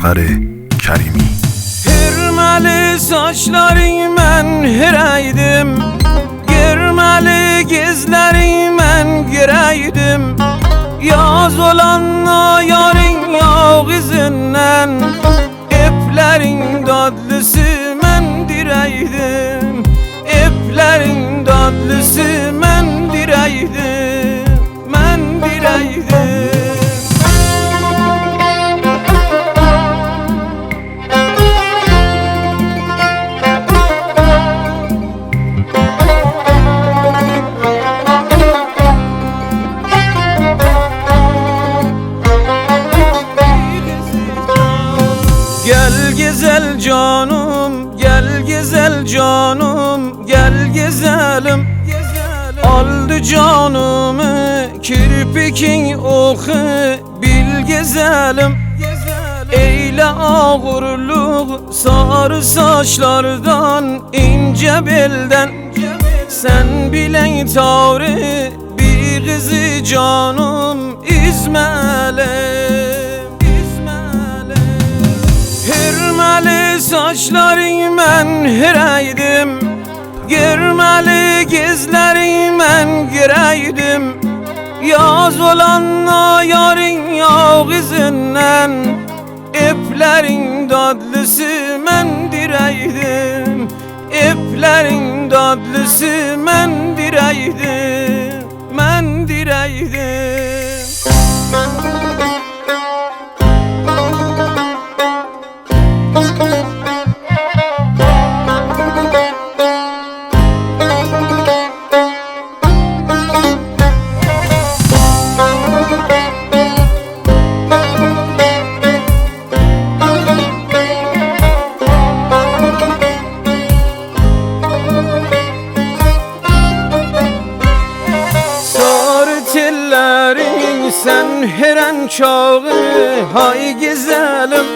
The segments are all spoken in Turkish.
Asghar Karimi. Hürmeli saçları mən hirəydim, girməli gizləri mən girəydim. Yaz olanla yarın yağ izindən, eplərin dadlısı mən dirəydim, eplərin dadlısı mən dirəydim, mən dirəydim. Gel güzel canım, gel güzel canım, gel güzelim. Aldı canımı kirpikin oku, bil güzelim. Eyle ağırlık sarı saçlardan, ince belden. Sen bilen tavrı bir kızı canım, izmele. Hürmeli saçları mən hirəydim, girməli gizləri mən girəydim. Yaz olanla yarın yağ izindən, eplərin dadlısı mən dirəydim, eplərin dadlısı mən dirəydim, mən dirəydim. Sen hiren çağı hay güzelim,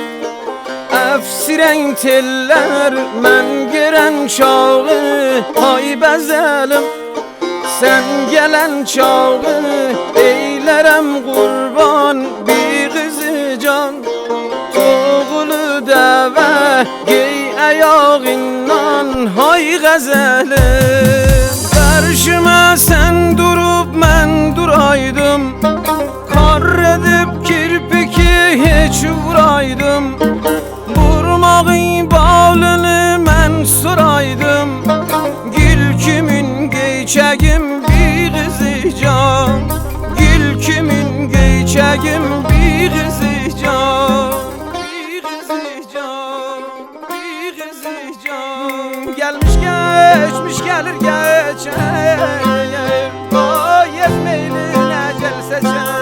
efsiren teller men giren çağı hay bezelim. Sen gelen çağı eylerem kurban bir kızı can. Toğulu deve giy ayağından hay gazelim. Karşıma sen durup men duraydım, kar edip kirpiki hiç vuraydım. Vurmağın bağlını men soraydım, gül kimin geçegim bir kızı can, gül kimin geçegim bir kızı can, bir kızı can, bir kızı can. Gelmiş geçmiş gelir geçer, o yetmeyle ecel seçer.